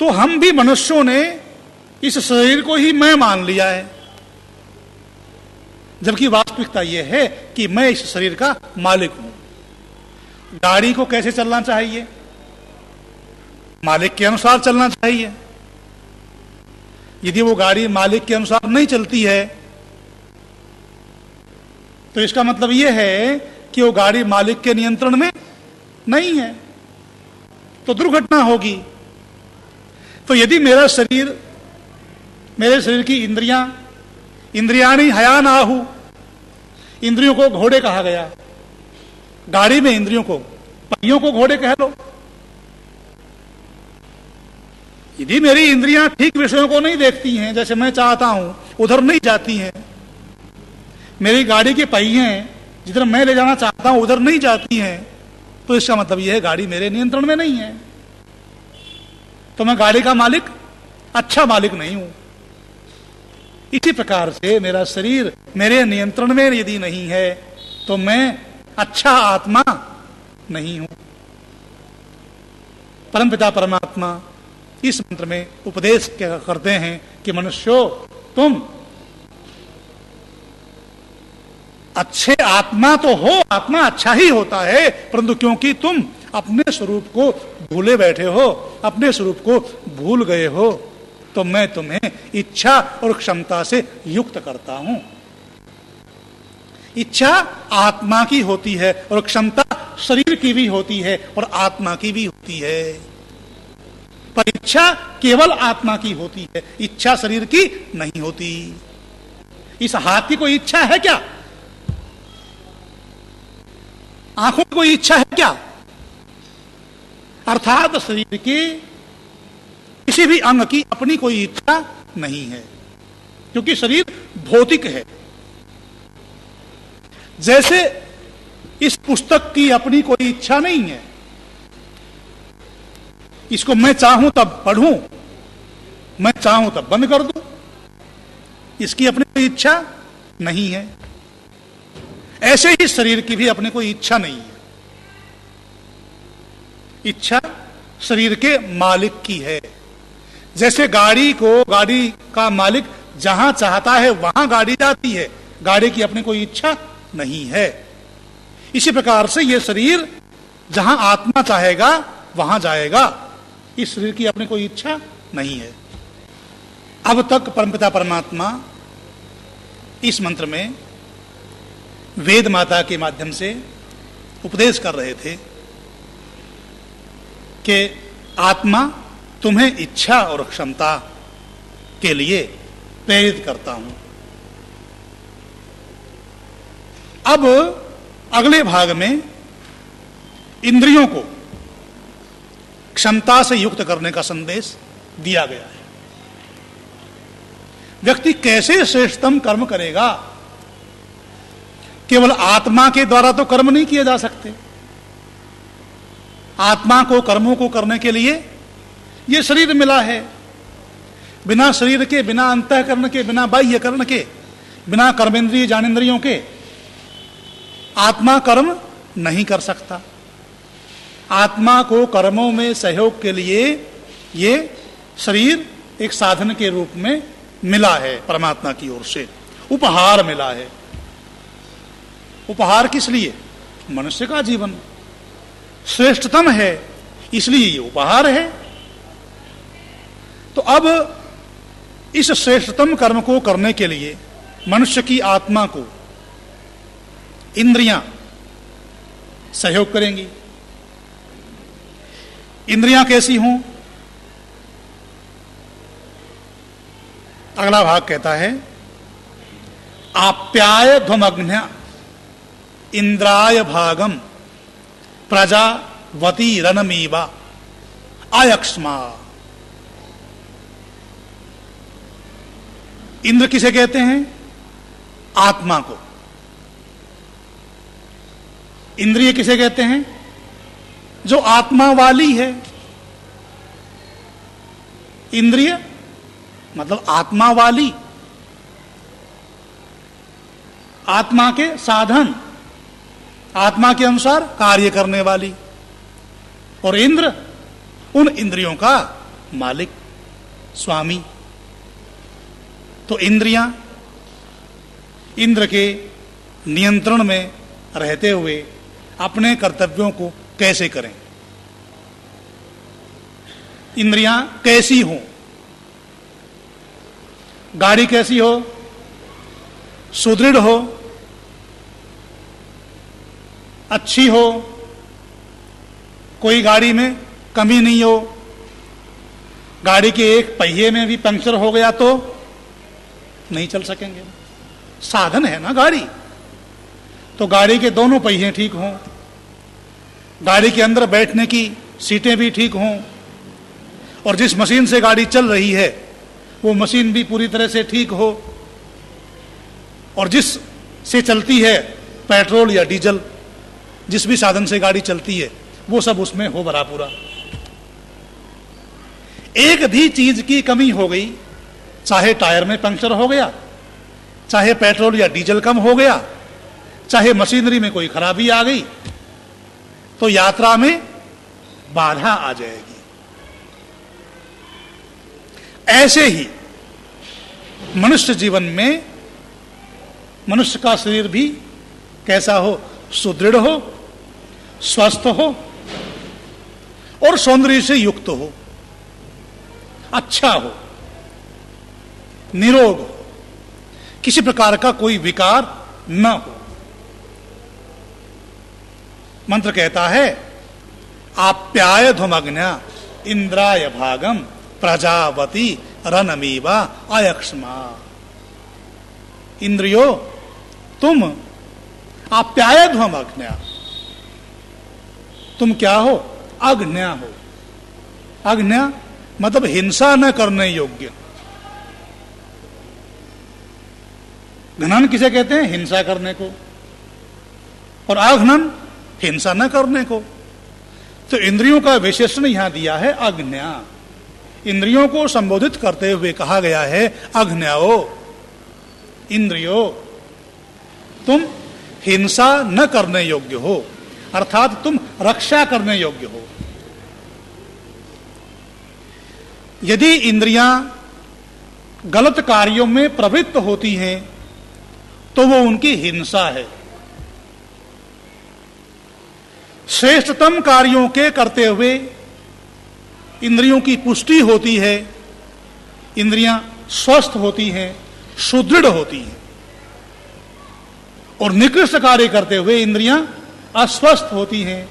तो हम भी मनुष्यों ने इस शरीर को ही मैं मान लिया है, जबकि वास्तविकता यह है कि मैं इस शरीर का मालिक हूं। गाड़ी को कैसे चलना चाहिए? मालिक के अनुसार चलना चाहिए। यदि वो गाड़ी मालिक के अनुसार नहीं चलती है तो इसका मतलब यह है कि वो गाड़ी मालिक के नियंत्रण में नहीं है, तो दुर्घटना होगी। तो यदि मेरा शरीर, मेरे शरीर की इंद्रियाणी हयान आहु, इंद्रियों को घोड़े कहा गया, गाड़ी में इंद्रियों को, पहियों को घोड़े कह लो। यदि मेरी इंद्रियां ठीक विषयों को नहीं देखती हैं, जैसे मैं चाहता हूं उधर नहीं जाती हैं, मेरी गाड़ी के पहिए जिधर मैं ले जाना चाहता हूं उधर नहीं जाती हैं, तो इसका मतलब यह है गाड़ी मेरे नियंत्रण में नहीं है, तो मैं गाड़ी का मालिक, अच्छा मालिक नहीं हूं। इसी प्रकार से मेरा शरीर मेरे नियंत्रण में यदि नहीं है तो मैं अच्छा आत्मा नहीं हूं। परमपिता परमात्मा इस मंत्र में उपदेश करते हैं कि मनुष्यों, तुम अच्छे आत्मा तो हो, आत्मा अच्छा ही होता है, परंतु क्योंकि तुम अपने स्वरूप को भूले बैठे हो, अपने स्वरूप को भूल गए हो, तो मैं तुम्हें इच्छा और क्षमता से युक्त करता हूं। इच्छा आत्मा की होती है और क्षमता शरीर की भी होती है और आत्मा की भी होती है, पर इच्छा केवल आत्मा की होती है, इच्छा शरीर की नहीं होती। इस हाथ की कोई इच्छा है क्या? आंखों की कोई इच्छा है क्या? अर्थात शरीर के किसी भी अंग की अपनी कोई इच्छा नहीं है, क्योंकि शरीर भौतिक है। जैसे इस पुस्तक की अपनी कोई इच्छा नहीं है, इसको मैं चाहूं तब पढ़ूं, मैं चाहूं तब बंद कर दूं, इसकी अपनी कोई इच्छा नहीं है। ऐसे ही शरीर की भी अपनी कोई इच्छा नहीं है, इच्छा शरीर के मालिक की है। जैसे गाड़ी का मालिक जहां चाहता है वहां गाड़ी जाती है, गाड़ी की अपनी कोई इच्छा नहीं है। इसी प्रकार से यह शरीर जहां आत्मा चाहेगा वहां जाएगा, इस शरीर की अपनी कोई इच्छा नहीं है। अब तक परमपिता परमात्मा इस मंत्र में वेद माता के माध्यम से उपदेश कर रहे थे कि आत्मा तुम्हें इच्छा और क्षमता के लिए प्रेरित करता हूं। अब अगले भाग में इंद्रियों को क्षमता से युक्त करने का संदेश दिया गया है। व्यक्ति कैसे श्रेष्ठतम कर्म करेगा? केवल आत्मा के द्वारा तो कर्म नहीं किए जा सकते। आत्मा को कर्मों को करने के लिए यह शरीर मिला है। बिना शरीर के, बिना अंतःकरण के, बिना बाह्य करण के, बिना कर्मेंद्रिय ज्ञानेंद्रियों के आत्मा कर्म नहीं कर सकता। आत्मा को कर्मों में सहयोग के लिए ये शरीर एक साधन के रूप में मिला है, परमात्मा की ओर से उपहार मिला है। उपहार किस लिए? मनुष्य का जीवन श्रेष्ठतम है, इसलिए ये उपहार है। तो अब इस श्रेष्ठतम कर्म को करने के लिए मनुष्य की आत्मा को इंद्रियां सहयोग करेंगी। इंद्रियां कैसी हों? अगला भाग कहता है, आप्याय ध्वमग्न्य इंद्राय भागम प्रजावती रनमीवा अयक्ष्मा। इंद्र किसे कहते हैं? आत्मा को। इंद्रिय किसे कहते हैं? जो आत्मा वाली है। इंद्रिय मतलब आत्मा वाली, आत्मा के साधन, आत्मा के अनुसार कार्य करने वाली। और इंद्र उन इंद्रियों का मालिक, स्वामी। तो इंद्रियां इंद्र के नियंत्रण में रहते हुए अपने कर्तव्यों को कैसे करें? इंद्रियां कैसी हों? गाड़ी कैसी हो? सुदृढ़ हो, अच्छी हो, कोई गाड़ी में कमी नहीं हो। गाड़ी के एक पहिए में भी पंक्चर हो गया तो नहीं चल सकेंगे। साधन है ना गाड़ी, तो गाड़ी के दोनों पहिए ठीक हों, गाड़ी के अंदर बैठने की सीटें भी ठीक हों, और जिस मशीन से गाड़ी चल रही है वो मशीन भी पूरी तरह से ठीक हो, और जिस से चलती है पेट्रोल या डीजल, जिस भी साधन से गाड़ी चलती है वो सब उसमें हो भरा पूरा। एक भी चीज की कमी हो गई, चाहे टायर में पंक्चर हो गया, चाहे पेट्रोल या डीजल कम हो गया, चाहे मशीनरी में कोई खराबी आ गई, तो यात्रा में बाधा आ जाएगी। ऐसे ही मनुष्य जीवन में मनुष्य का शरीर भी कैसा हो? सुदृढ़ हो, स्वस्थ हो और सौंदर्य से युक्त हो, अच्छा हो, निरोग हो, किसी प्रकार का कोई विकार न हो। मंत्र कहता है, आप्याय धुमग्न्या इंद्राय भागम प्रजावती रनमीवा अयक्ष्मा। इंद्रियो तुम आप्याय धुमग्न्या, तुम क्या हो? अग्न्या हो। अग्न्या मतलब हिंसा न करने योग्य। घ्नन किसे कहते हैं? हिंसा करने को। और अघ्नन हिंसा न करने को। तो इंद्रियों का विशेषण यहां दिया है अग्न्या। इंद्रियों को संबोधित करते हुए कहा गया है अग्न्याओ, इंद्रियो तुम हिंसा न करने योग्य हो, अर्थात तुम रक्षा करने योग्य हो। यदि इंद्रियां गलत कार्यों में प्रवृत्त होती हैं तो वो उनकी हिंसा है। श्रेष्ठतम कार्यों के करते हुए इंद्रियों की पुष्टि होती है, इंद्रियां स्वस्थ होती हैं, सुदृढ़ होती हैं, और निकृष्ट कार्य करते हुए इंद्रियां अस्वस्थ होती हैं,